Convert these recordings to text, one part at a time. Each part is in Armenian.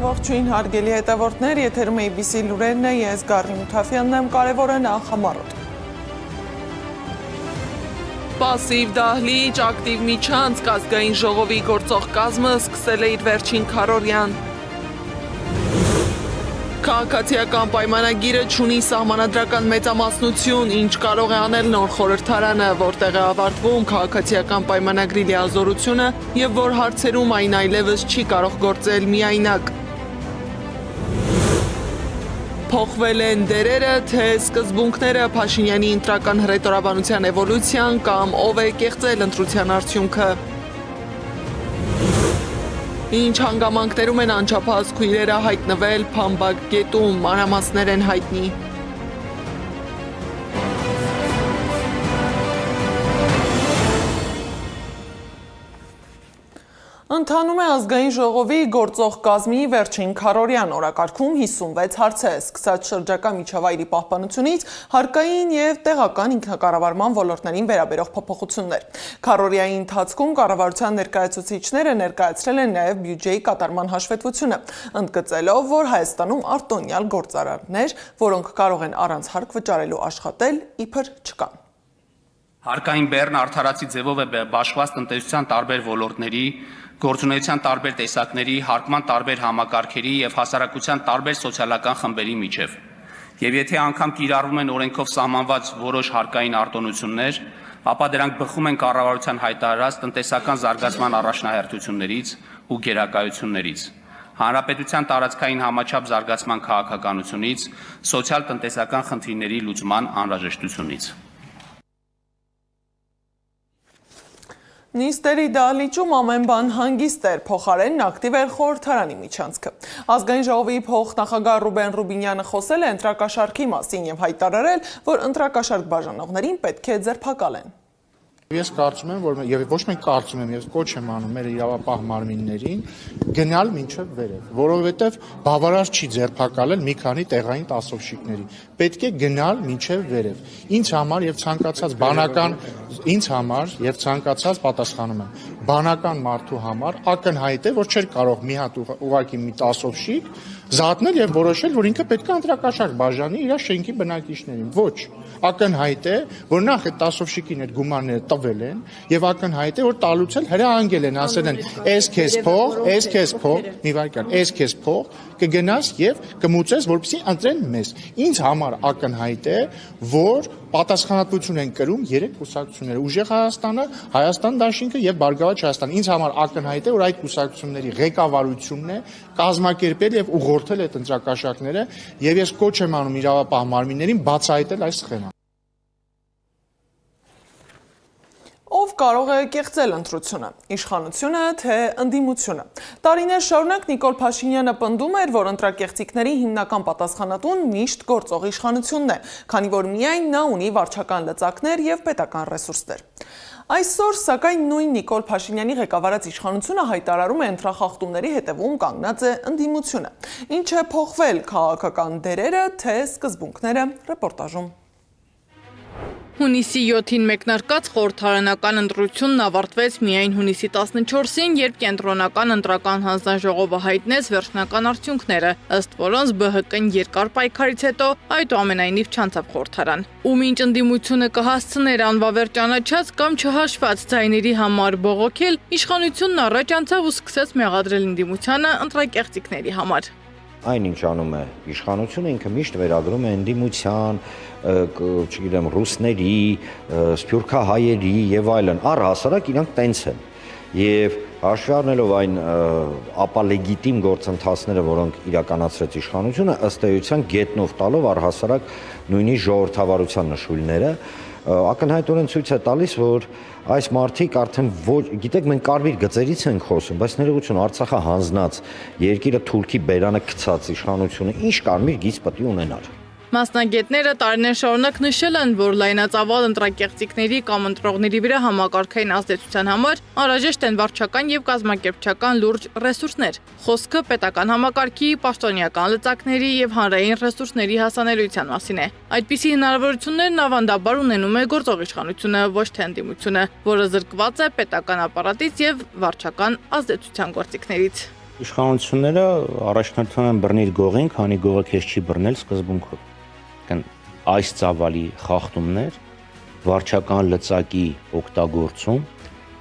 Ողջույն հարգելի հետևորդներ, եթերում ABC լուրերն է, ես Գառնի Մութաֆյանն եմ, կարևորը նախամարոտ։ Պասիվ դահլիճ, ակտիվ միջանցք, ազգային ժողովի գործող կազմը սկսել է իր վերջին քառօրյան։ Քաղաքացիական պայմանագիրը չունի սահմանադրական մեծամասնություն, ինչ կարող է անել նոր խորհրդարանը, որտեղ է ավարտվում քաղաքացիական պայմանագրի լիազորությունը եւ որ հարցերում այն այլևս չի կարող գործել միայնակ։ Փոխվել են դերերը, թե սկզբունքները, Փաշինյանի ընտրական հռետորաբանության էվոլյուցիան կամ ով է կեղծել ընտրության արդյունքը։ Ինչ հանգամանքներում են անչափահաս քույրերը հայտնվել Փամբակ գետում, մանրամասներ են հայտնի։ Ընթանում է ազգային ժողովի գործող կազմի վերջին քառօրյան, օրակարգում 56 հարց է, սկսած շրջակա միջավայրի պահպանությունից հարկային եւ տեղական ինքնակառավարման ոլորտներին վերաբերող փոփոխություններ։ Քառօրյայի ընթացքում կառավարության ներկայացուցիչները ներկայացրել են նաեւ բյուջեի կատարման հաշվետվությունը, ընդգծելով, որ Հայաստանում արտոնյալ գործարարներ, որոնք կարող են առանց հարկ վճարելու աշխատել, իբր չկան։ Հարկային բեռն արդարացի ձևով է բաշխված տնտեսության տարբեր ոլորտների, գործունեության տարբեր տեսակների, հարկման տարբեր համակարգերի եւ հասարակության տարբեր սոցիալական խմբերի միջև։ Եվ եթե անգամ կիրառվում են օրենքով սահմանված որոշ հարկային արտոնություններ, ապա դրանք բխում են կառավարության հայտարարած տնտեսական զարգացման առաջնահերթություններից ու գերակայություններից, հանրապետության տարածքային համաչափ զարգացման քաղաքականությունից, սոցիալ-տնտեսական խնդիրների լուծման անհրաժեշտությունից։ Նիստերի դահլիճում ամեն բան հանգիստ էր, փոխարենն ակտիվ էր խորհրդարանի միջանցքը։ Ազգային ժողովի փոխնախագահ Ռուբեն Ռուբինյանը խոսել է ընտրակաշառքի մասին եւ հայտարարել, որ ընտրակաշառք բաժանողներին պետք է ձերբակալեն։ Ես կարծում եմ, որ եւ ոչ միայն կարծում եմ, ես կոչ եմ անում մեր իրավապահ մարմիններին գնալ մինչև վերև, որովհետեւ բավարար չի ձերբակալել մի քանի տեղային տասովշիկների։ Պետք է գնալ մինչև վերև։ Ինձ համար եւ ցանկացած պատասխանում եմ, բանական մարդու համար ակնհայտ է, որ չէր կարող մի հատ ուղակի մի տասովշիկ զատնել եւ որոշել, որ ինքը պետք է ընտրակաշառք բաժանի իր շենքի բնակիչներին։ Ոչ, ակնհայտ է, որ նախ այդ տասովշիկին այդ գումարները տվել են եւ ակնհայտ է, որ տալուց էլ հրահանգել են, ասել են, «Էս քեզ փող, մի վայրկյան, էս քեզ փող, կգնաս եւ կմուծես, որպեսզի ընտրեն մեզ»։ Ինձ համար ակնհայտ է, որ պատասխանատվություն են կրում 3 կուսակցությունները՝ Ուժեղ Հայաստանը, Հայաստան դաշինքը եւ Բարգավաճ Հայաստանը։ Ինձ համար ակնհայտ է, որ այդ կուսակցությունների ղեկավարությունն է կազմակերպել եւ ուղղորդել այդ ընտրակաշառքները եւ ես կոչ եմ անում իրավապահ մարմիններին բացահայտել այս սխեման։ Ով կարող է կեղծել ընտրությունը, իշխանությունը, թե ընդդիմությունը։ Տարիներ շարունակ Նիկոլ Փաշինյանը պնդում էր, որ ընտրակեղծիքների հիմնական պատասխանատուն միշտ գործող իշխանությունն է, քանի որ միայն նա ունի վարչական լծակներ եւ պետական ռեսուրսներ։ Այսօր, սակայն նույն Նիկոլ Փաշինյանի ղեկավարած իշխանությունը հայտարարում է ընտրախախտումների հետևում կանգնած է ընդդիմությունը։ Ինչ է փոխվել, քաղաքական դերերը, թե սկզբունքները, ռեպորտաժում։ Հունիսի 7-ին մեկնարկած խորհրդարանական ընտրությունն ավարտվեց միայն հունիսի 14-ին, երբ կենտրոնական ընտրական հանձնաժողովը հայտնեց վերջնական արդյունքները, ըստ որոնց ԲՀԿ-ն երկար պայքարից հետո այդուամենայնիվ չանցավ խորհրդարան։ Ու մինչ ընդդիմությունը կհասցներ անվավեր ճանաչած կամ չհաշված ձայների համար բողոքել, իշխանությունն առաջ անցավ ու սկսեց մեղադրել ընդդիմությանը ընտրակեղծիքների համար։ Այն ինչ անում է իշխանությունը, ինքը միշտ վերագրում է ընդդիմության, չգիտեմ, ռուսների, սփյուռքահայերի եւ այլն, առհասարակ իրանք տենց են։ Եվ հաշվի առնելով այն ապալեգիտիմ գործընթացները, որոնք իրականացրեց իշխանությունը, ըստ էության գետնով տալով առհասարակ նույնիսկ ժողովրդավարության նշույլները, ակնհայտորեն ցույց է տալիս, որ այս մարդիկ արդեն գիտեք, մենք կարմիր գծերից ենք խոսում, բայց ներողություն, Արցախը հանձնած, երկիրը Թուրքի բերանը գցած իշխանությունը ինչ կարմիր գիծ պետք է ունենար։ Մասնագետները տարիներ շարունակ նշել են, որ լայնածավալ ընտրակեղծիքների կամ ընտրողների վրա համակարգային ազդեցության համար անհրաժեշտ են վարչական եւ կազմակերպչական լուրջ ռեսուրսներ։ Խոսքը պետական համակարգի, պաշտոնյական լծակների եւ հանրային ռեսուրսների հասանելիության մասին է։ Այդպիսի հնարավորություններն ավանդաբար ունենում է գործող իշխանությունը, ոչ թե ընդդիմությունը, որը զրկված է պետական ապարատից եւ վարչական ազդեցության գործիքներից։ Իշխանությունները առաջնորդվում են բռնիր գողին, քանի գողը քեզ չի բռնել սկզբունքով։ Այս ծավալի խախտումներ, վարչական լծակի օգտագործում,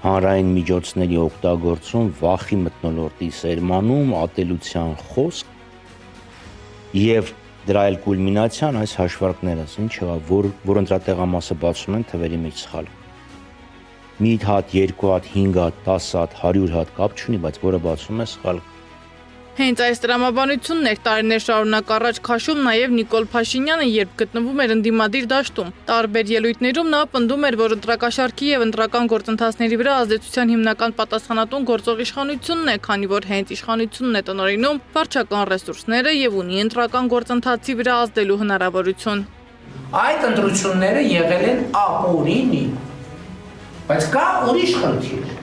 հանրային միջոցների օգտագործում, վախի մթնոլորտի սերմանում, ատելության խոսք եւ դրա էլ կուլմինացիան այս հաշվարկները, ինչ եղավ, որ ընտրատեղամասը բացում են թվերի մեջ սխալ։ Մի հատ, երկու հատ, 5 հատ, 10 հատ, 100 հատ կապ չունի, բայց որը բացում է սխալ։ Հենց այս տրամաբանությունն էր տարիներ շարունակ առաջ քաշում նաև Նիկոլ Փաշինյանը, երբ գտնվում էր ընդդիմադիր դաշտում։ Տարբեր ելույթներում նա պնդում էր, որ ընտրակաշարքի եւ ընտրական գործընթացների վրա ազդեցության հիմնական պատասխանատուն գործող իշխանությունն է, քանի որ հենց իշխանությունն է տնօրինում վարչական ռեսուրսները եւ ունի ընտրական գործընթացի վրա ազդելու հնարավորություն։ Այդ ընտրությունները եղել են ապօրինի, բայց կա ուրիշ խնդիր։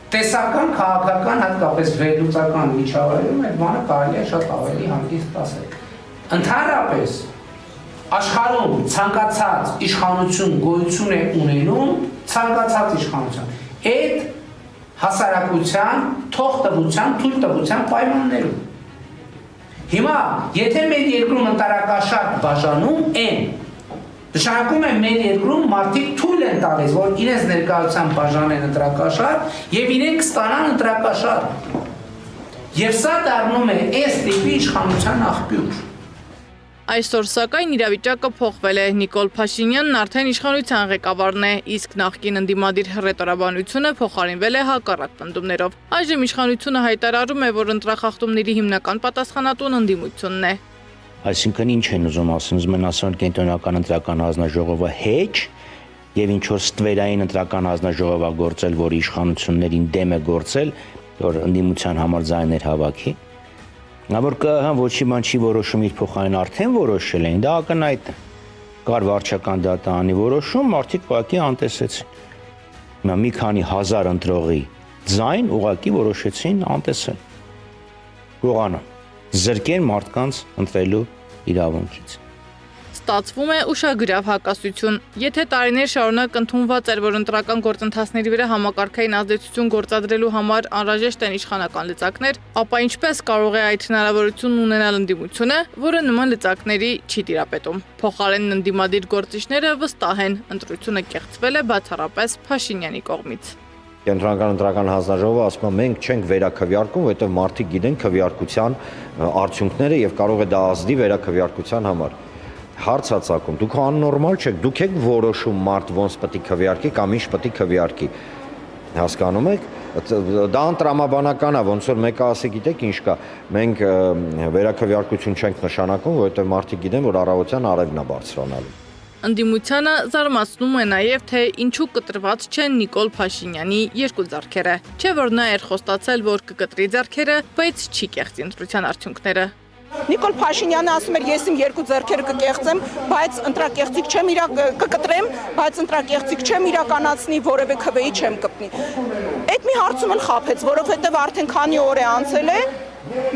Տեսական, քաղաքական, հատկապես վերլուծական միջավայրում այդ բանը կարելի է շատ ավելի հանգիստ ասել։ Ընդհանրապես աշխարհում ցանկացած իշխանություն գոյություն է ունենում, ցանկացած իշխանություն այդ հասարակության թողտվության, թույլտվության պայմաններում։ Հիմա, եթե մեր երկրում ընտրակաշարք բաժանում են, նշանակում է մեր երկրում մարդիկ թույլ են տալիս, որ իրենց ներկայությամբ բաժանեն ընտրակաշարք եւ իրենք ստանան ընտրակաշարք։ Եվ սա դառնում է այս տիպի իշխանության աղբյուր։ Այսօր սակայն իրավիճակը փոխվել է։ Նիկոլ Փաշինյանն արդեն իշխանության ղեկավարն է, իսկ նախկին ընդդիմադիր հռետորաբանությունը փոխարինվել է հակառակ պնդումներով։ Այժմ իշխանությունը հայտարարում է, որ ընտրախախտումների հիմնական պատասխանատուն ընդդիմությունն է։ Այսինքն ինչ են ուզում ասում, ուզում են ասում, որ կենտրոնական ընտրական հանձնաժողովը հեչ եւ ինչ որ ստվերային ընտրական հանձնաժողովը գործել, որ իշխանություններին դեմ է գործել, որ ընդդիմության համար ձայներ հավաքի։ Նա որ ԿՀ-ն ոչի բան չի որոշում, իր փոխարեն արդեն որոշել են, դա ակնհայտ է։ Կար վարչական դատանի որոշում, մարդիկ ուղղակի անտեսեցին։ Հիմա մի քանի հազար ընտրողի ձայն ուղղակի որոշեցին անտեսել։ Գողանը զրկեն մարդկանց ընտրելու իրավունքից։ Ստացվում է ուշագրավ հակասություն։ Եթե տարիներ շարունակ ընդունված էր, որ ընտրական գործընթացների վրա համակարգային ազդեցություն գործադրելու համար անհրաժեշտ են իշխանական լծակներ, ապա ինչպես կարող է այդ հնարավորությունն ունենալ ընդդիմությունը, որը նման լծակների չի տիրապետում։ Փոխարենն ընդդիմադիր գործիչները վստահ են, ընտրությունը կեղծվել է բացառապես Փաշինյանի կողմից։ Կենտրոնական ընտրական հանձնաժողովը ասում է մենք չենք վերաքվյարկում, որովհետև մարդիկ գիտեն քվյարկության արդյունքները եւ կարող է դա ազդի վերաքվյարկության համար։ Հարց է ցակում, դուք աննորմալ չեք, դուք եք որոշում մարդ ոնց պետք է քվյարկի կամ ինչ պետք է քվյարկի։ Հասկանում եք, դա տրամաբանական է, ոնց որ մեկը ասի, գիտեք ինչ կա, մենք վերաքվյարկություն չենք նշանակում, որովհետև մարդիկ գիտեն, որ առավոտյան արևն է բարձրանալու։ Ընդդիմությանը զարմացնում է նաև, թե ինչու կտրված չեն Նիկոլ Փաշինյանի երկու ձեռքերը։ Չէ՞ որ նա էր խոստացել, որ կկտրի ձեռքերը, բայց չի կեղծի ընտրության արդյունքները։ Նիկոլ Փաշինյանը ասում էր, ես իմ երկու ձեռքերը կկեղծեմ, բայց ընտրակեղծիք չեմ կկտրեմ, բայց ընտրակեղծիք չեմ իրականացնի, որևէ քվեի չեմ կպնի։ Այդ մի հարցում էլ խաբեց, որովհետև արդեն քանի օր է անցել է,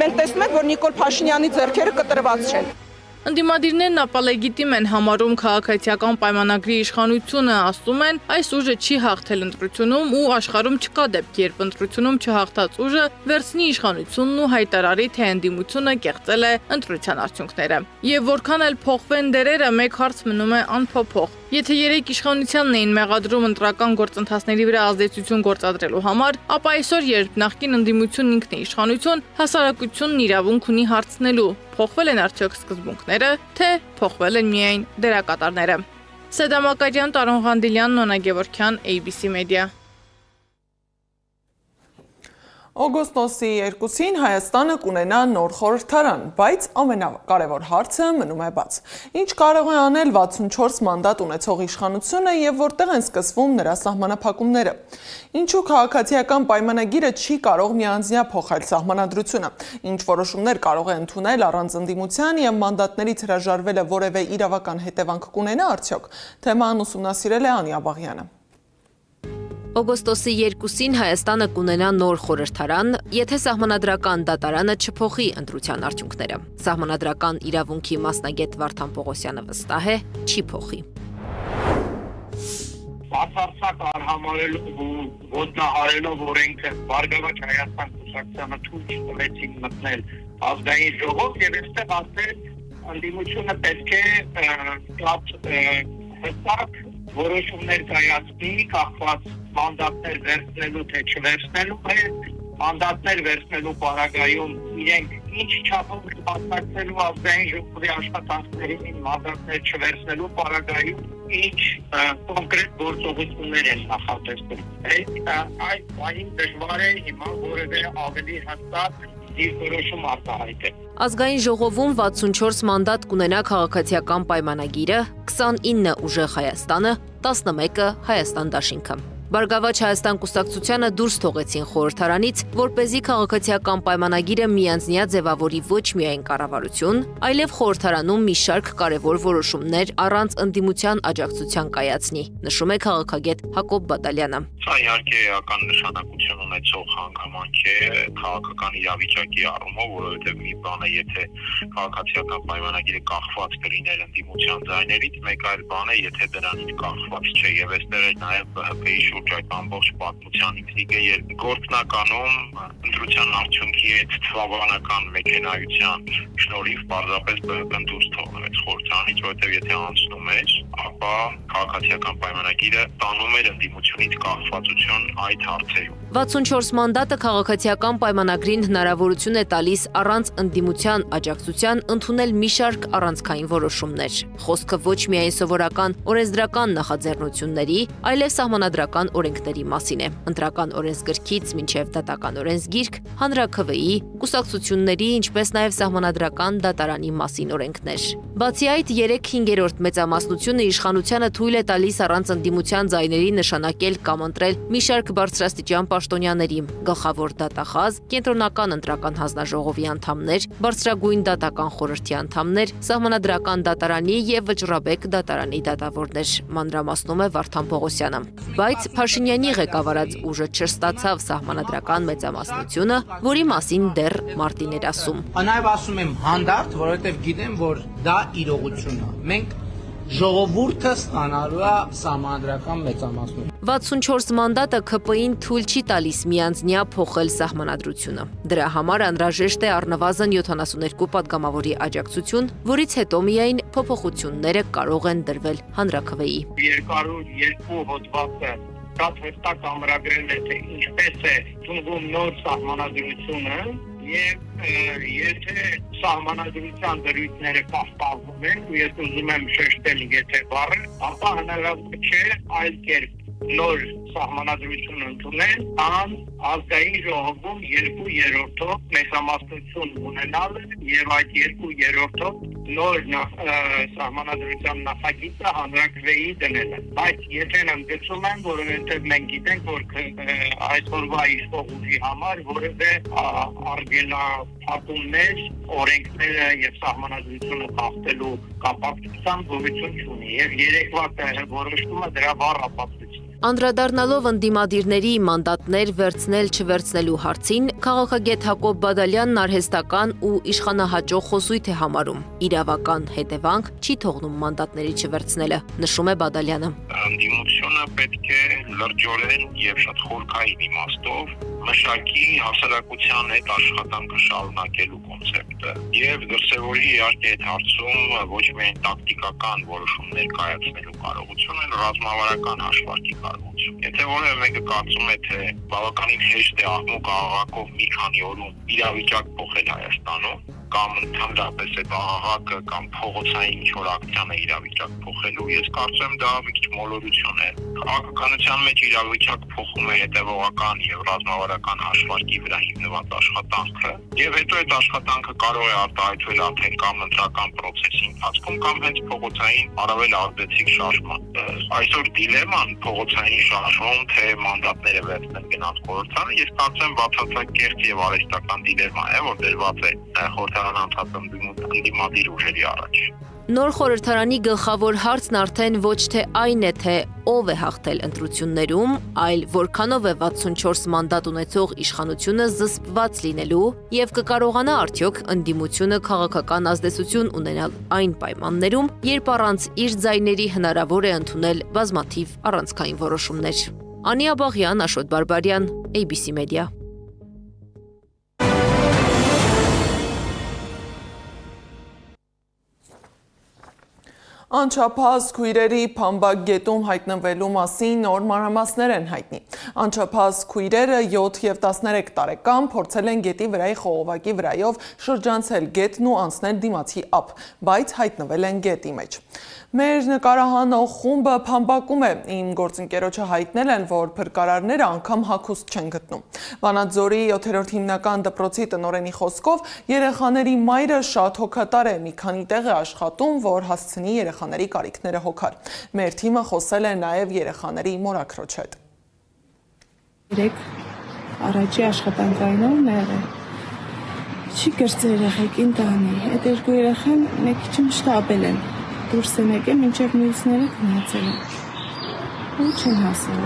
մենք տեսնում ենք, որ Նիկոլ Փաշինյանի ձեռքերը կտրված չեն։ Ընդդիմադիրներն ապա լեգիտիմ են համարում քաղաքացիական պայմանագրի իշխանությունը, ասում են, այս ուժը չի հաղթել ընտրությունում ու աշխարհում չկա դեպք, երբ ընտրությունում չհաղթած ուժը վերցնի իշխանությունն ու հայտարարի, թե ընդդիմությունը կեղծել է ընտրության արդյունքները։ Եվ որքան էլ փոխվեն դերերը, մեկ հարց մնում է անփոփոխ։ Եթե երեք իշխանությանն էին մեղադրում ընտրական գործընթացների վրա ազդեցություն գործադրելու համար, ապա այսօր, երբ նախկին ընդդիմությունն ինքն է իշխանություն, հասարակությունն իրավունք ունի հարցնելու, փոխվել են արդյոք սկզբունքները, թե փոխվել են միայն դերակատարները։ Սեդա Մակարյան, Տարոն Ղանդիլյան, Նոնա Գևորգյան, ABC Media։ Օգոստոսի 2-ին Հայաստանը կունենա նոր խորհրդարան, բայց ամենակարևոր հարցը մնում է բաց։ Ինչ կարող է անել 64 մանդատ ունեցող իշխանությունը եւ որտեղ են սկսվում նրա սահմանափակումները։ Ինչու քաղաքացիական պայմանագիրը չի կարող միանձնյա փոխել սահմանադրությունը։ Ինչ որոշումներ կարող է ընդունել առանց ընդդիմության եւ մանդատներից հրաժարվելը որևէ իրավական հետևանք կունենա արդյոք։ Թեման ուսումնասիրել է Անիա Բաղյանը։ Օգոստոսի 2-ին Հայաստանը կունենա նոր խորհրդարան, եթե սահմանադրական դատարանը չփոխի ընտրության արդյունքները։ Սահմանադրական իրավունքի մասնագետ Վարդան Պողոսյանը վստահ է, չի փոխի։ բացարձակ արհամարելով ու ոտնահարելով օրենքը Բարգավաճ Հայաստան կուսակցությանը թույլ չտվեցին մտնել ազգային ժողով եւ այստեղ ասել ընդդիմությունը պետք է հստակ որոշումներ կայացնի կախված մանդատներ վերցնելու թե չվերցնելու հետ մանդատներ վերցնելու պարագայում իրենք ինչ չափով մասնակցելու ազգային ժողովի աշխատանքներին մանդատներ չվերցնելու պարագայում ինչ կոնկրետ գործողություններ են նախատեսում։ Այդ բանին դժվար է հիմա որևէ ավելի հստակ դիրքորոշում արտահայտել։ Ազգային ժողովում 64 մանդատ կունենա քաղաքացիական պայմանագիրը, 29 ուժեղ Հայաստանը, 11-ը Հայաստան դաշինքը։ Բարգավաճ Հայաստան կուսակցությանը դուրս թողեցին խորհրդարանից, որպեսզի քաղաքացիական պայմանագիրը միանձնյա ձևավորի ոչ միայն կառավարություն, այլև խորհրդարանում մի շարք կարևոր որոշումներ առանց ընդդիմության աջակցության կայացնի, նշում է քաղաքագետ Հակոբ Բադալյանը։ Սա իհարկե էական նշանակություն ունեցող հանգամանք է քաղաքական իրավիճակի առումով, որովհետև մի բան է, եթե քաղաքացիական պայմանագիրը կախված կլիներ ընդդիմության ձայներից, մեկ այլ բան է, եթե դրանից կախված չէ, եւ այստեղ է նաեւ ԲՀՊ-ի շուրջ այդ ամբողջ պատմության ինտրիգը գործնականում ընտրության արդյունքի հետ թվաբանական մեքենայության շնորհիվ պարզապես ԲՀՊ-ն դուրս թողնվեց խորհրդարանից, որովհետև եթե անցնում էր, ապա քաղաքացիական պայմանագիրը տանում էր ընդդիմությունից կախվածություն այդ հարցերում։ 64 մանդատը քաղաքացիական պայմանագրին հնարավորություն է տալիս առանց ընդդիմության աջակցության ընդունել մի շարք առանցքային որոշումներ։ Խոսքը ոչ միայն սովորական օրենսդրական նախաձեռնությունների, այլև սահմանադրական օրենքների մասին է։ Ընտրական օրենսգրքից մինչև դատական օրենսգիրք, հանրաքվեի, կուսակցությունների, ինչպես նաև սահմանադրական դատարանի մասին օրենքներ։ Բացի այդ, 3/5 մեծամասնությունը իշխանությանը թույլ է տալիս առանց ընդդիմության ձայների նշանակել կամ ընտրել մի շարք բարձրաստիճան պաշտոնյաների, գլխավոր դատախազ, կենտրոնական ընտրական հանձնաժողովի անդամներ, բարձրագույն դատական խորհրդի անդամներ, սահմանադրական դատարանի եւ վճռաբեկ դատարանի դատավորներ, մանրամասնում է Վարդան Պողոսյանը։ Բայց Փաշինյանի ղեկավարած ուժը չստացավ սահմանադրական մեծամասնությունը, որի մասին դեռ Մարտին էր ասում։ Նաև ասում եմ հանդարտ, որովհետև գիտեմ, որ դա իրողություն է։ Մենք ժողովուրդը ստանալու է սահմանադրական մեծամասնություն։ 64 մանդատը ՔՊ-ին թույլ չի տալիս միանձնյա փոխել սահմանադրությունը։ Դրա համար անհրաժեշտ է առնվազն 72 падգամավորի աջակցություն, որից հետո միայն փոփոխությունները կարող են դրվել հանրաքվեի։ 202 հոդվածը շատ հստակ ամրագրել է, թե ինչպես է ծնվում նոր սահմանադրությունը եւ եթե սահմանադրության դրույթները պահպանվում են, ու ես ուզում եմ շեշտել եթե բառը, ապա հնարավոր չէ այլ կերպ նոր սահմանադրություն ընդունել, ան ազգային ժողովում 2/3 մեծամասնություն ունենալը եւ այդ 2/3 նոր սահմանադրության նախագիծը հանրաքվեի դնելը։ Բայց եթե ընդգծում եմ, որովհետեւ մենք գիտենք, որ այսօրվա իշխող ուժի համար որևէ արգելափակումներ, օրենքները եւ սահմանադրությունը խախտելու կապակցությամբ գոյություն չունի եւ երեկվա որոշումը դրա բառ ապացույց։ Անդրադառնալով ընդդիմադիրների մանդատներ վերցնել-չվերցնելու հարցին, քաղաքագետ Հակոբ Բադալյանն արհեստական ու իշխանահաճո խոսույթ է համարում։ Իրավական հետևանք չի թողնում մանդատների չվերցնելը, նշում է Բադալյանը։ Ընդդիմությունը պետք է լրջորեն եւ շատ խորքային իմաստով մշակի հասարակության հետ աշխատանքը շարունակելու կոնցեպտը եւ դրսեւորի իհարկե այդ հարցում ոչ միայն տակտիկական որոշումներ կայացնելու կարողություն, այլ ռազմավարական հաշվարկի կարողություն։ Եթե որևէ մեկը կարծում է, թե բավականին հեշտ է աղմուկ աղաղակով մի քանի օրում իրավիճակ փոխել Հայաստանում, կամ ընդհանրապես այդ աղաղակը կամ փողոցային ինչ-որ ակցիան է իրավիճակ փոխելու, ես կարծում եմ դա մի քիչ մոլորություն է։ Քաղաքականության մեջ իրավիճակ փոխում է հետևողական եւ ռազմավարական հաշվարկի վրա հիմնված աշխատանքը, եւ հետո այդ աշխատանքը կարող է արտահայտվել արդեն կամ ընտրական process-ի ընթացքում, կամ հենց փողոցային առավել ազդեցիկ շարժման։ Այսօր դիլեման փողոցային շարժում, թե մանդատները վերցնել գնալ խորհրդարան, ես կարծում եմ բացարձակ կեղծ եւ արհեստական դիլեմա է, որ դրված է խորհրդարանի խորհրդարան անդամ ընդդիմադիր ուժերի առաջ։ Նոր խորհրդարանի գլխավոր հարցն արդեն ոչ թե այն է, թե ով է հաղթել ընտրություններում, այլ որքանով է 64 մանդատ ունեցող իշխանությունը զսպված լինելու եւ կկարողանա արդյոք ընդդիմությունը քաղաքական ազդեցություն ունենալ այն պայմաններում, երբ առանց իր ձայների հնարավոր է ընդունել բազմաթիվ առանցքային որոշումներ։ Անի Աբաղյան, Աշոտ Բարբարյան, ABC Media։ Անչափահաս քույրերի Փամբակ գետում հայտնվելու մասին նոր մանրամասներ են հայտնի։ Անչափահաս քույրերը 7 եւ 13 տարեկան փորձել են գետի վրայի խողովակի վրայով շրջանցել գետն ու անցնել դիմացի ափ, բայց հայտնվել են գետի մեջ։ Մեր նկարահանող խումբը Փամբակում է, իմ գործընկերոջը հայտնել են, որ փրկարարները անգամ հագուստ չեն գտնում։ Վանաձորի 7-րդ հիմնական դպրոցի տնօրենի խոսքով երեխաների մայրը շատ հոգատար է, մի քանի տեղ է աշխատում, որ հասցնի երեխաների կարիքները հոգալ։ Մեր թիմը խոսել է նաև երեխաների մորաքրոջ հետ։ Երեք առաջի աշխատանքայինով եղել։ Չի գրծել երեխեքին տանի։ Այդ երկու երեխան մեկ քիչ շտապել են։ Դուրս են եկել, մինչև մյուսները գնացել են։ Ու չեն հասել։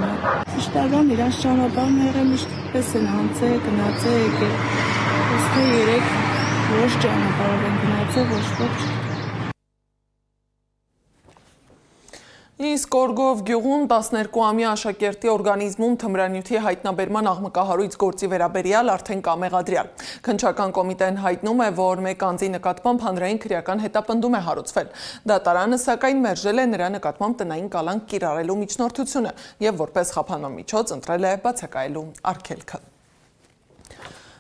Միշտական իրանց ճանապարհն եղել, միշտ պես են անցել, գնացել, եկել։ Ոստե երեք ոչ ճանապարհով են գնացել, ոչ ոք։ Իսկ Գորգով գյուղում 12-ամյա աշակերտի օրգանիզմում թմրանյութի հայտնաբերման աղմկահարույց գործի վերաբերյալ արդեն կա մեղադրյալ։ Քննչական կոմիտեն հայտնում է, որ մեկ անձի նկատմամբ հանրային քրեական հետապնդում է հարուցվել։ Դատարանը սակայն մերժել է նրա նկատմամբ տնային կալանք կիրառելու միջնորդությունը եւ որպես խափանման միջոց ընտրել է բացակայելու արգելքը։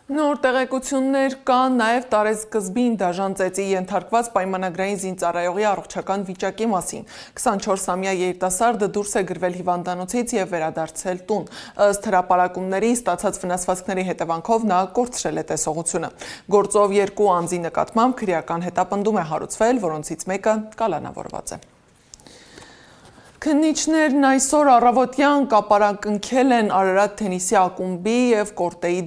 Նոր տեղեկություններ կան նաև տարեսկզբին դաժան ծեծի ենթարկված պայմանագրային զինծառայողի առողջական վիճակի մասին։ 24-ամյա երիտասարդը դուրս է գրվել հիվանդանոցից եւ վերադարձել տուն։ Ըստ հրապարակումների ստացած վնասվածքների հետևանքով նա կորցրել է տեսողությունը։ Գործով 2 անձի նկատմամբ քրեական հետապնդում է հարուցվել, որոնցից մեկը կալանավորված է։ Քննիչներն այսօր առավոտյան կապարակնքել են Արարատ թենիսի ակումբի եւ կորտերի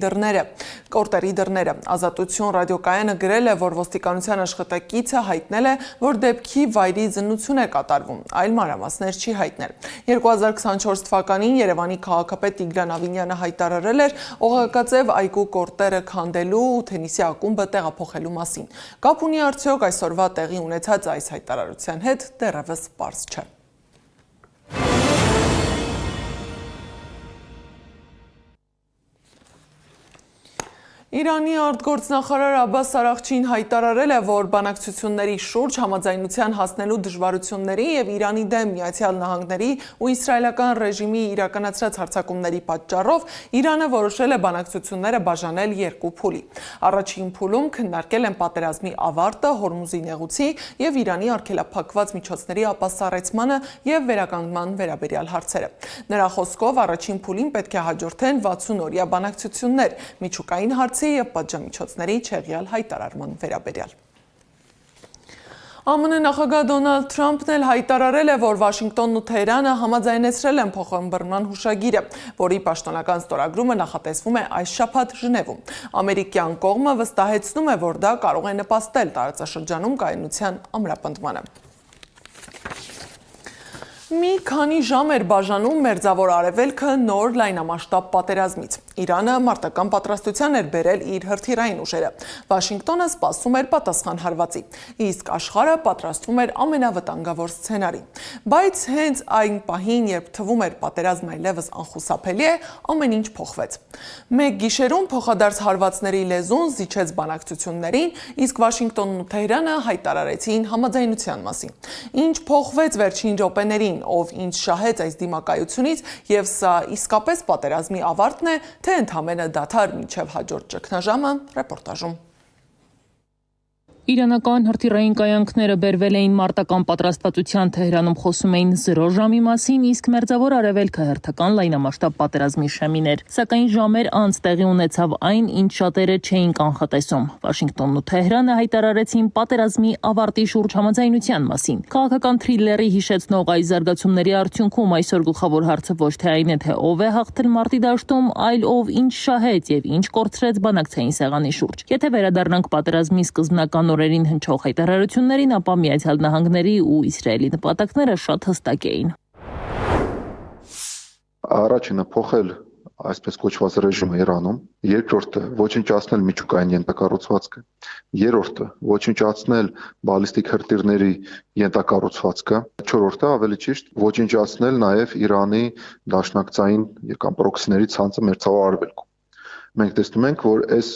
դռները։ Ազատություն ռադիոկայանը գրել է, որ ոստիկանության աշխատակիցը հայտնել է, որ դեպքի վայրի զննություն է կատարվում, այլ մանրամասներ չի հայտնել։ 2024 թվականին Երևանի քաղաքապետ Տիգրան Ավինյանը հայտարարել էր օղակաձև այգու կորտերը քանդելու ու թենիսի ակումբը տեղափոխելու մասին։ Կապ ունի արդյոք այսօրվա տեղի ունեցած այս հայտարարության հետ դեռևս պարզ չէ։ Իրանի արտգործնախարար Աբբաս Արաղչին հայտարարել է, որ բանակցությունների շուրջ համաձայնության հասնելու դժվարությունների եւ Իրանի դեմ Միացյալ Նահանգների ու իսրայելական ռեժիմի իրականացրած հարձակումների պատճառով Իրանը որոշել է բանակցությունները բաժանել 2 փուլի։ Առաջին փուլում քննարկել են պատերազմի ավարտը, Հորմուզի նեղուցի եւ Իրանի արգելափակված միջոցների ապասառեցմանը եւ վերականգնման վերաբերյալ հարցերը։ Նրա խոսքով առաջին փուլին պետք է հաջորդեն 60-օրյա բանակցություններ, միջուկային եւ պատժամիջոցների չեղյալ հայտարարման վերաբերյալ։ ԱՄՆ նախագահ Դոնալդ Թրամփն էլ հայտարարել է, որ Վաշինգտոնն ու Թեհրանը համաձայնեցրել են փոխըմբռնման հուշագիրը, որի պաշտոնական ստորագրումը նախատեսվում է այս շաբաթ Ժնևում։ Ամերիկյան կողմը վստահեցնում է, որ դա կարող է նպաստել տարածաշրջանում կայունության ամրապնդմանը։ Մի քանի ժամ էր բաժանում Մերձավոր Արևելքը նոր լայնամասշտաբ պատերազմից։ Իրանը մարտական պատրաստության էր բերել իր հրթիռային ուժերը։ Վաշինգտոնը սպասում էր պատասխան հարվածի, իսկ աշխարհը պատրաստվում էր ամենավտանգավոր սցենարին։ Բայց հենց այն պահին, երբ թվում էր պատերազմն այլևս անխուսափելի է, ամեն ինչ փոխվեց։ Մեկ գիշերում փոխադարձ հարվածների լեզուն զիջեց բանակցություններին, իսկ Վաշինգտոնն ու Թեհրանը հայտարարեցին համաձայնության մասին։ Ինչ փոխվեց վերջին րոպեներին, ով ինչ շահեց այս դիմակայությունից եւ սա իսկապես պատերազմի ավարտն է, թե ընդհանրապես դադար մինչև հաջորդ ճգնաժամը, ռեպորտաժում։ Իրանական հրթիռային կայանքները բերվել էին մարտական պատրաստվածության, Թեհրանում խոսում էին 0 ժամի մասին, իսկ Մերձավոր Արևելքը հերթական լայնամասշտաբ պատերազմի շեմին էր։ Սակայն ժամեր անց տեղի ունեցավ այն, ինչ շատերը չէին կանխատեսում։ Վաշինգտոնն ու Թեհրանը հայտարարեցին պատերազմի ավարտի շուրջ համաձայնության մասին։ Քաղաքական թրիլլերի հիշեցնող այս զարգացումների արդյունքում այսօր գլխավոր հարցը ոչ թե այն է, թե ով է հաղթել մարտի դաշտում, այլ ով ինչ շահեց եւ ինչ կորցրեց բանակցային սեղանի շուրջ։ Եթե վերադառնանք պատերազմի սկզբնական օրերին հնչող հայտարարություններին, ապա Միացյալ Նահանգների ու Իսրայելի նպատակները շատ հստակ էին։ Առաջինը փոխել այսպես կոչված ռեժիմը Իրանում, երկրորդը ոչնչացնել միջուկային ենթակառուցվածքը, երրորդը ոչնչացնել բալիստիկ հրթիռների ենթակառուցվածքը, չորրորդը ավելի ճիշտ ոչնչացնել նաև Իրանի դաշնակցային կամ պրոքսիների ցանցը Մերձավոր Արևելքում։ Մենք տեսնում ենք, որ այս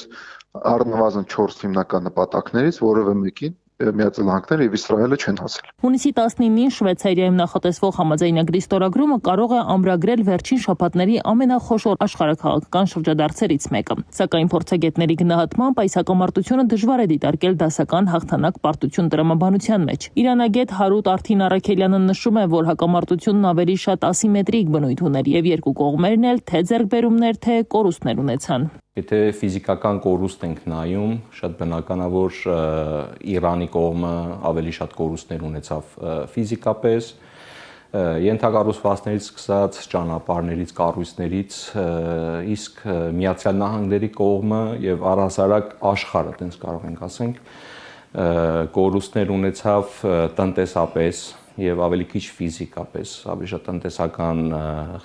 առնվազն 4 հիմնական նպատակներից որևէ մեկին Միացյալ Նահանգները եւ Իսրայելը չեն հասել։ Հունիսի 19-ին Շվեյցարիայում նախատեսվող համաձայնագրի ստորագրումը կարող է ամրագրել վերջին շաբաթների ամենախոշոր աշխարհաքաղաքական շրջադարձերից մեկը։ Սակայն փորձագետների գնահատմամբ այս հակամարտությունը դժվար է դիտարկել դասական հաղթանակ պարտություն տրամաբանության մեջ։ Իրանագետ Հարութ Արթին Արաքելյանը նշում է, որ հակամարտությունն ավելի շատ ասիմետրիկ բնույթ ուներ եւ երկու կողմերն էլ թե ձեռքբերումներ, թե կորուստներ ունեցան։ Եթե ֆիզիկական կորուստ ենք նայում, շատ բնական է, որ Իրանի կողմը ավելի շատ կորուստներ ունեցավ ֆիզիկապես, ենթակառուցվածքներից սկսած, ճանապարհներից, կառույցներից, իսկ Միացյալ Նահանգների կողմը եւ առհասարակ աշխարհը, տենց կարող ենք ասենք, կորուստներ ունեցավ տնտեսապես եւ ավելի քիչ ֆիզիկապես, ավելի շատ տնտեսական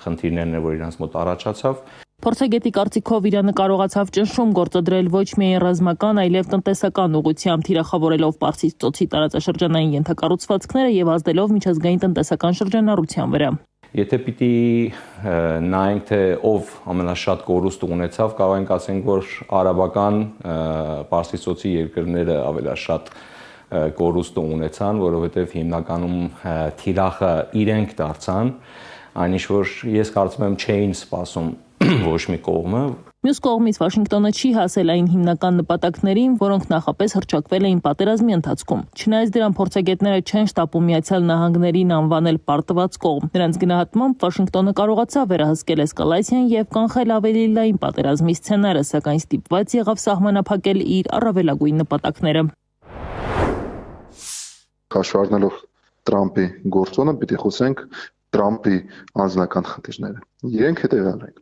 խնդիրներն որ իրանց մոտ առաջացավ։ Փորձագետի կարծիքով Իրանը կարողացավ ճնշում գործադրել ոչ միայն ռազմական, այլև տնտեսական ուղղությամբ, թիրախավորելով Պարսից ծոցի տարածաշրջանային ենթակառուցվածքները եւ ազդելով միջազգային տնտեսական շրջանառության վրա։ Եթե պիտի նայենք, թե ով ամենաշատ կորուստ ունեցավ, կարող ենք ասենք, որ արաբական Պարսից ծոցի երկրները ավելաշատ կորուստ ունեցան, որովհետեւ հիմնականում թիրախը իրենք դարձան, այնիշ որ ես կարծում եմ չէին սպասում ոչ մի կողմը։ Մյուս կողմից Վաշինգտոնը չի հասել այն հիմնական նպատակներին, որոնք նախապես հռչակվել էին պատերազմի ընթացքում։ Չնայած դրան փորձագետները չեն շտապում Միացյալ Նահանգներին անվանել պարտված կողմ։ Նրանց գնահատմամբ Վաշինգտոնը կարողացավ վերահսկել էսկալացիան եւ կանխել ավելի լայն պատերազմի սցենարը, սակայն ստիպված եղավ սահմանափակել իր առավելագույն նպատակները։ Հաշվառնելով Տրամպի գործոնը, պիտի խոսենք Տրամպի անձնական խնդիրները։ Իրենք հետևյալն են։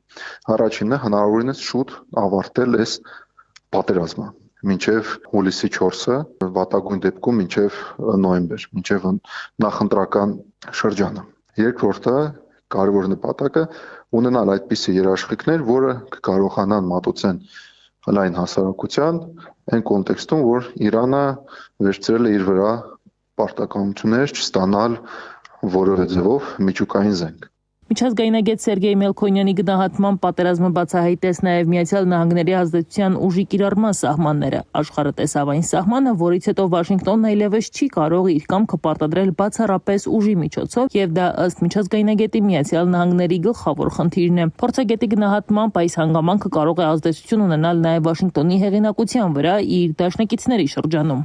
Առաջինը հնարավորինս շուտ ավարտել այս պատերազմը մինչև հուլիսի 4-ը, վատագույն դեպքում մինչև նոյեմբեր, մինչև նախընտրական շրջանը։ Երկրորդը կարևոր նպատակը ունենալ այդպիսի երաշխիքներ, որը կկարողանան մատուցեն լայն հասարակության այն կոնտեքստում, որ Իրանը վերցրել է իր վրա պարտականություններ չստանալ որևէ ձևով միջուկային զենք։ Միջազգայնագետ Սերգեյ Մելքոնյանի գնահատմամբ պատերազմը բացահայտեց նաև Միացյալ Նահանգների ազդեցության ուժի կիրառման սահմանները։ Աշխարհը տեսավ այն սահմանը, որից հետո Վաշինգտոնն այլևս չի կարող իր կամքը պարտադրել բացառապես ուժի միջոցով, եւ դա ըստ միջազգայնագետի Միացյալ Նահանգների գլխավոր խնդիրն է։ Փորձագետի գնահատմամբ այս հանգամանքը կարող է ազդեցություն ունենալ նաև Վաշինգտոնի հեղինակության վրա իր դաշնակիցների շրջանում։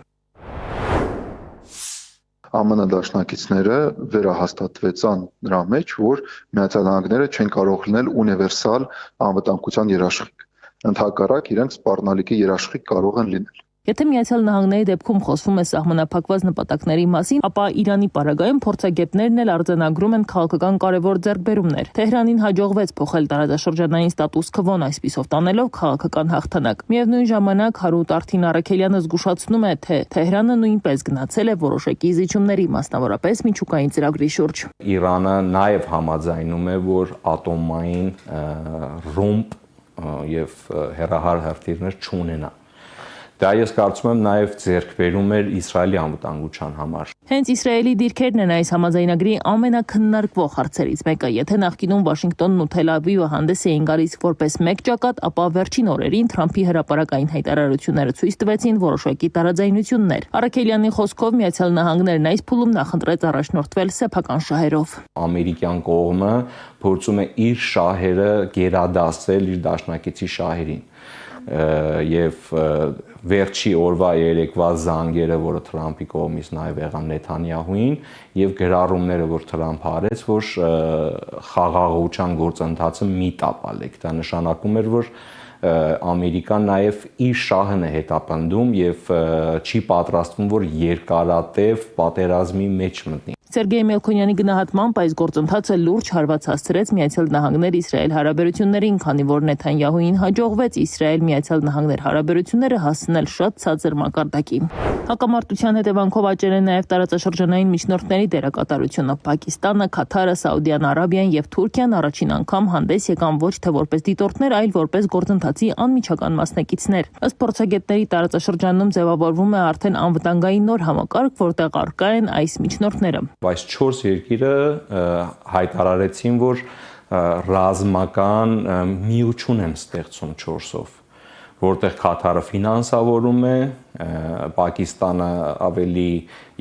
ԱՄՆ դաշնակիցները վերահաստատվեցան նրա մեջ, որ Միացյալ Նահանգները չեն կարող լինել ունիվերսալ անվտանգության երաշխիք։ Ընդհակառակ իրենք սպառնալիքի երաշխիք կարող են լինել։ Եթե Միացյալ Նահանգների դեպքում խոսվում է սահմանափակված նպատակների մասին, ապա Իրանի պարագայում փորձագետներն էլ արձանագրում են քաղաքական կարևոր ձեռքբերումներ։ Թեհրանին հաջողվեց փոխել տարածաշրջանային ստատուս քվոն, այսպիսով տանելով քաղաքական հաղթանակ։ Միևնույն ժամանակ Հարութ Արթին Արաքելյանը զգուշացնում է, թե Թեհրանը նույնպես գնացել է որոշակի զիջումների, մասնավորապես միջուկային ծրագրի շուրջ։ Իրանը նաև համաձայնում է, որ ատոմային ռումբ եւ հեռահար հրթիռներ չունենա։ Դա ես կարծում եմ նաև ձեռքբերում էր Իսրայելի անվտանգության համար։ Հենց Իսրայելի դիրքերն են այս համաձայնագրի ամենաքննարկվող հարցերից մեկը։ Եթե նախկինում Վաշինգտոնն ու Թել Ավիվը հանդես էին գալիս որպես մեկ ճակատ, ապա վերջին օրերին Թրամփի հրապարակային հայտարարությունները ցույց տվեցին որոշակի տարաձայնություններ։ Արաքելյանի խոսքով Միացյալ Նահանգներն այս փուլում նախընտրեց առաջնորդվել սեփական շահերով։ Ամերիկյան կողմը փորձում է իր շահերը գերադասել իր դաշնակիցի շահերին։ եւ վերջի օրվա երեկվա զանգերը, որը Թրամփի կողմից նաև եղան Նեթանյահուին, եւ գրառումները, որ Թրամփը արեց, որ խաղաղության գործընթացը մի տապալեք, դա նշանակում էր, որ Ամերիկան նաև իր շահն է հետապնդում եւ չի պատրաստվում, որ երկարատև պատերազմի մեջ մտնի։ Սերգեյ Մելքոնյանի գնահատմամբ այս գործընթացը լուրջ հարված հասցրեց Միացյալ Նահանգներ-Իսրայել հարաբերություններին, քանի որ Նեթանյահուին հաջողվեց Իսրայել-Միացյալ Նահանգներ հարաբերությունները հասցնել շատ ցածր մակարդակի։ Հակամարտության հետևանքով աճել է նաև տարածաշրջանային միջնորդների դերակատարությունը։ Պակիստանը, Քաթարը, Սաուդյան Արաբիան եւ Թուրքիան առաջին անգամ հանդես եկան ոչ թե որպես դիտորդներ, այլ որպես գործընթացի անմիջական մասնակիցներ։ Ըստ փորձագետների տարածաշրջանում ձևավորվում է արդեն անվտանգային նոր համակարգ, որտեղ առկա են այս միջնորդները։ Բայց 4 երկիրը հայտարարեցին, որ ռազմական միություն են ստեղծում 4-ով, որտեղ Քաթարը ֆինանսավորում է, Պակիստանը ավելի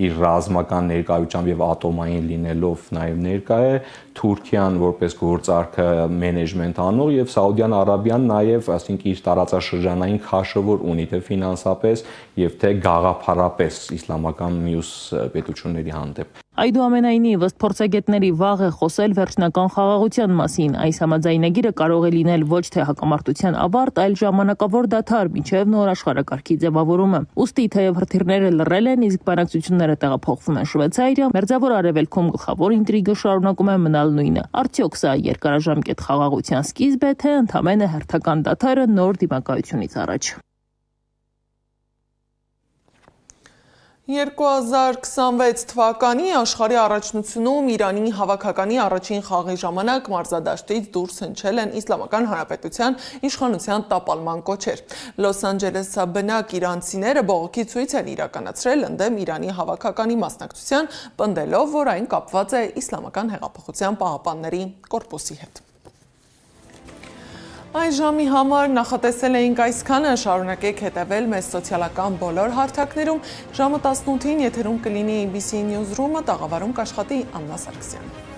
իր ռազմական ներկայությամբ եւ ատոմային լինելով նաեւ ներկա է, Թուրքիան որպես գործարքը մենեջմենտ անող եւ Սաուդյան Արաբիան նաեւ, ասենք իր տարածաշրջանային քաշը, որ ունի թե ֆինանսապես եւ թե գաղափարապես իսլամական մյուս պետությունների հանդեպ։ Այդուամենայնիվ, ըստ փորձագետների, վաղ է խոսել վերջնական խաղաղության մասին։ Այս համաձայնագիրը կարող է լինել ոչ թե հակամարտության ավարտ, այլ ժամանակավոր դադար մինչև նոր աշխարհակարգի ձևավորումը։ Ուստի թեև հրթիռները լռել են, իսկ բանակցությունները տեղափոխվում են Շվեյցարիա, Մերձավոր Արևելքում գլխավոր ինտրիգը շարունակում է մնալ նույնը։ Արդյոք սա երկարաժամկետ խաղաղության սկիզբ է, թե ընդամենը հերթական դադարը նոր դիմակայությունից առաջ։ 2026 թվականի աշխարհի առաջնությունում Իրանի հավաքականի առաջին խաղի ժամանակ մարզադաշտից դուրս հնչել են Իսլամական Հանրապետության իշխանության տապալման կոչեր։ Լոս Անջելեսի բնակ իրանցիները բողոքի ցույց են իրականացրել ընդդեմ Իրանի հավաքականի մասնակցության, պնդելով, որ այն կապված է Իսլամական հեղափոխության պահապանների կորպուսի հետ։ Այս ժամի համար նախատեսել էինք այսքանը, շարունակեք հետևել մեզ սոցիալական բոլոր հարթակներում, ժամը 18-ին եթերում կլինի ABC Newsroom-ը, տաղավարում կաշխատի Աննա Սարգսյանը։